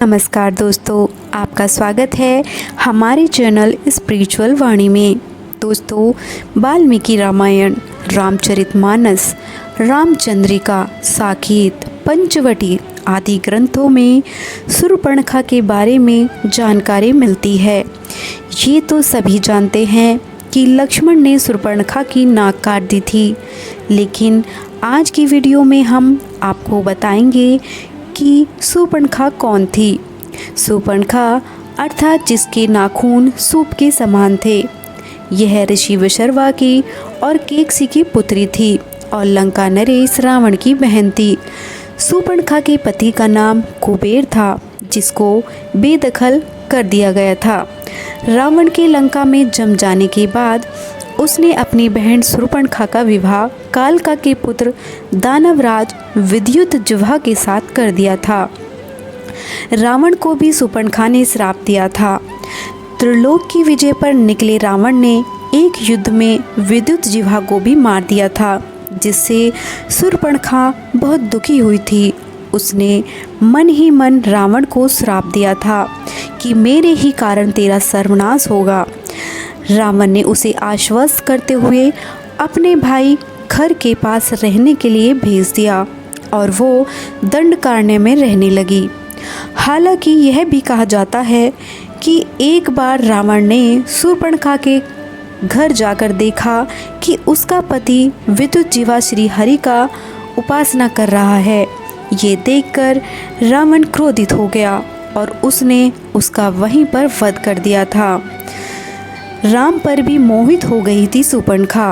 नमस्कार दोस्तों, आपका स्वागत है हमारे चैनल स्पिरिचुअल वाणी में। दोस्तों, वाल्मीकि रामायण, रामचरितमानस, रामचंद्रिका, साकेत, पंचवटी आदि ग्रंथों में शूर्पणखा के बारे में जानकारी मिलती है। ये तो सभी जानते हैं कि लक्ष्मण ने शूर्पणखा की नाक काट दी थी, लेकिन आज की वीडियो में हम आपको बताएंगे कि शूर्पणखा कौन थी। शूर्पणखा अर्थात जिसके नाखून सूप के समान थे। यह ऋषि विशर्वा की और केकसी की पुत्री थी और लंका नरेश रावण की बहन थी। शूर्पणखा के पति का नाम कुबेर था, जिसको बेदखल कर दिया गया था। रावण के लंका में जम जाने के बाद उसने अपनी बहन शूर्पणखा का विवाह कालका के पुत्र दानवराज विद्युतजिह्वा के साथ कर दिया था। रावण को भी शूर्पणखा ने श्राप दिया था। त्रिलोक की विजय पर निकले रावण ने एक युद्ध में विद्युतजिह्वा को भी मार दिया था, जिससे शूर्पणखा बहुत दुखी हुई थी। उसने मन ही मन रावण को श्राप दिया था कि मेरे ही कारण तेरा सर्वनाश होगा। रावण ने उसे आश्वस्त करते हुए अपने भाई खर के पास रहने के लिए भेज दिया और वो दंडकारण्य में रहने लगी। हालांकि यह भी कहा जाता है कि एक बार रावण ने शूर्पणखा के घर जाकर देखा कि उसका पति विद्युतजिह्वा श्री हरि का उपासना कर रहा है। ये देखकर रावण क्रोधित हो गया और उसने उसका वहीं पर वध कर दिया था। राम पर भी मोहित हो गई थी शूर्पणखा।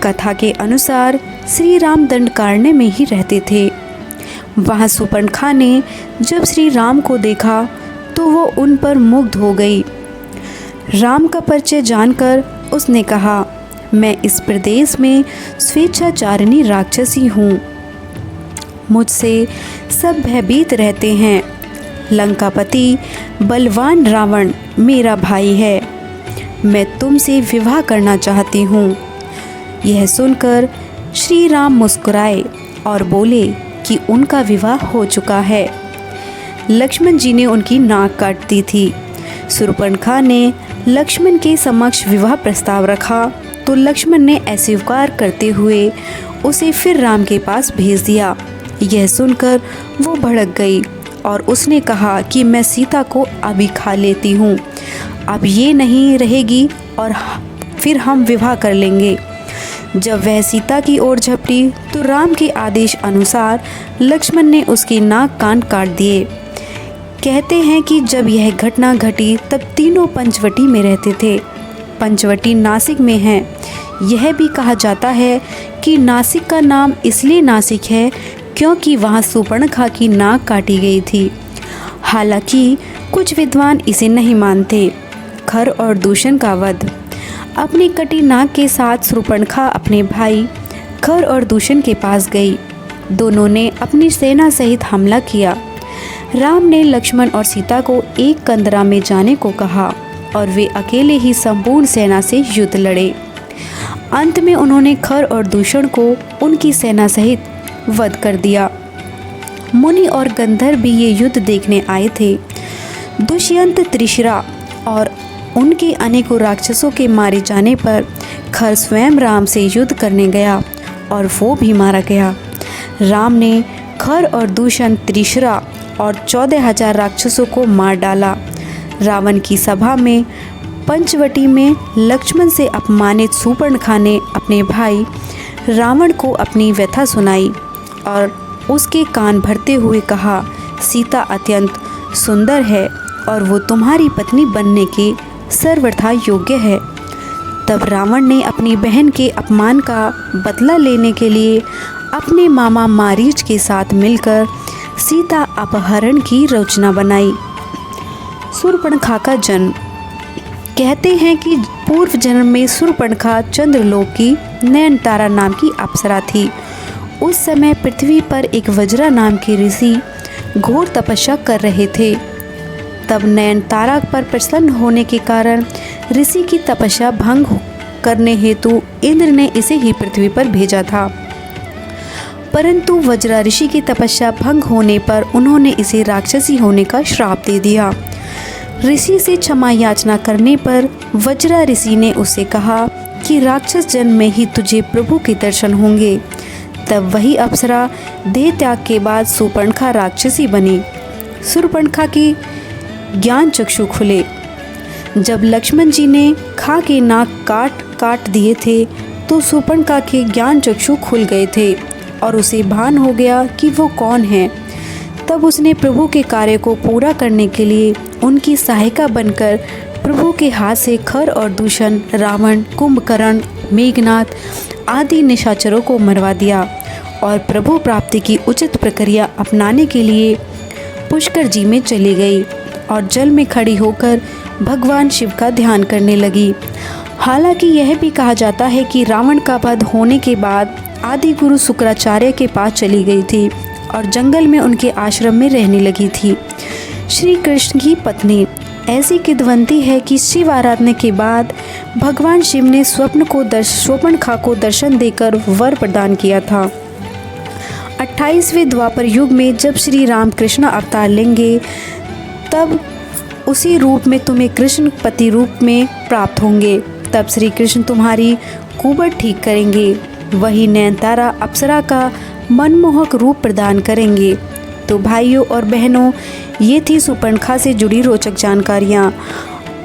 कथा के अनुसार श्री राम दंडकारण्य में ही रहते थे। वहाँ शूर्पणखा ने जब श्री राम को देखा तो वो उन पर मुग्ध हो गई। राम का परिचय जानकर उसने कहा, मैं इस प्रदेश में स्वेच्छाचारिणी राक्षसी हूँ। मुझसे सब भयभीत रहते हैं। लंकापति बलवान रावण मेरा भाई है। मैं तुमसे विवाह करना चाहती हूँ। यह सुनकर श्री राम मुस्कुराए और बोले कि उनका विवाह हो चुका है। लक्ष्मण जी ने उनकी नाक काट दी थी। शूर्पणखा ने लक्ष्मण के समक्ष विवाह प्रस्ताव रखा तो लक्ष्मण ने अस्वीकार करते हुए उसे फिर राम के पास भेज दिया। यह सुनकर वो भड़क गई और उसने कहा कि मैं सीता को अभी खा लेती हूँ, अब ये नहीं रहेगी और फिर हम विवाह कर लेंगे। जब वह सीता की ओर झपटी तो राम के आदेश अनुसार लक्ष्मण ने उसके नाक कान काट दिए। कहते हैं कि जब यह घटना घटी तब तीनों पंचवटी में रहते थे। पंचवटी नासिक में है। यह भी कहा जाता है कि नासिक का नाम इसलिए नासिक है क्योंकि वहाँ शूर्पणखा की नाक काटी गई थी। हालांकि कुछ विद्वान इसे नहीं मानते। खर और दूषण का वध। अपनी कटी नाक के साथ शूर्पणखा अपने भाई खर और दूषण के पास गई। दोनों ने अपनी सेना सहित हमला किया। राम ने लक्ष्मण और सीता को एक कंदरा में जाने को कहा और वे अकेले ही संपूर्ण सेना से युद्ध लड़े। अंत में उन्होंने खर और दूषण को उनकी सेना सहित वध कर दिया। मुनि और गंधर्व भी ये युद्ध देखने आए थे। दुष्यंत त्रिशिरा और उनके अनेकों राक्षसों के मारे जाने पर खर स्वयं राम से युद्ध करने गया और वो भी मारा गया। राम ने खर और दूषण त्रिशिरा और 14,000 राक्षसों को मार डाला। रावण की सभा में पंचवटी में लक्ष्मण से अपमानित शूर्पणखा ने अपने भाई रावण को अपनी व्यथा सुनाई और उसके कान भरते हुए कहा, सीता अत्यंत सुंदर है और वो तुम्हारी पत्नी बनने के सर्वथा योग्य है। तब रावण ने अपनी बहन के अपमान का बदला लेने के लिए अपने मामा मारीच के साथ मिलकर सीता अपहरण की योजना बनाई। शूर्पणखा का जन्म। कहते हैं कि पूर्व जन्म में शूर्पणखा चंद्रलोक की नयनतारा नाम की अप्सरा थी। उस समय पृथ्वी पर एक वज्रा नाम के ऋषि घोर तपस्या कर रहे थे। तब नयनतारा पर प्रसन्न होने के कारण ऋषि की तपस्या भंग करने हेतु इंद्र ने इसे ही पृथ्वी पर भेजा था। परंतु वज्रा ऋषि की तपस्या भंग होने पर उन्होंने इसे राक्षसी होने का श्राप दे दिया। ऋषि से क्षमा याचना करने पर वज्रा ऋषि ने उसे कहा कि राक्षस जन्म में ही तुझे प्रभु के दर्शन होंगे। तब वही अप्सरा देह त्याग के बाद शूर्पणखा राक्षसी बनी। शूर्पणखा की ज्ञान चक्षु खुले। जब लक्ष्मण जी ने खा के नाक काट दिए थे तो शूर्पणखा के ज्ञान चक्षु खुल गए थे और उसे भान हो गया कि वो कौन है। तब उसने प्रभु के कार्य को पूरा करने के लिए उनकी सहायिका बनकर प्रभु के हाथ से खर और दूषण, रावण, कुंभकर्ण, मेघनाथ आदि निशाचरों को मरवा दिया और प्रभु प्राप्ति की उचित प्रक्रिया अपनाने के लिए पुष्कर जी में चली गई और जल में खड़ी होकर भगवान शिव का ध्यान करने लगी। हालांकि यह भी कहा जाता है कि रावण का वध होने के बाद आदि गुरु शुक्राचार्य के पास चली गई थी और जंगल में उनके आश्रम में रहने लगी थी। श्री कृष्ण की पत्नी ऐसी किदवंती है कि शिव आराधना के बाद भगवान शिव ने शूर्पणखा को दर्शन देकर वर प्रदान किया था। 28वें द्वापर युग में जब श्री राम कृष्ण अवतार लेंगे तब उसी रूप में तुम्हें कृष्ण पति रूप में प्राप्त होंगे। तब श्री कृष्ण तुम्हारी कुबड़ ठीक करेंगे। वही नयनतारा अप्सरा का मनमोहक रूप प्रदान करेंगे। तो भाइयों और बहनों, ये थी शूर्पणखा से जुड़ी रोचक जानकारियाँ।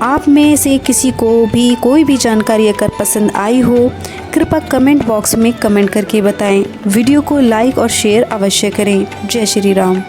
आप में से किसी को भी कोई भी जानकारी अगर पसंद आई हो कृपया कमेंट बॉक्स में कमेंट करके बताएं। वीडियो को लाइक और शेयर अवश्य करें। जय श्री राम।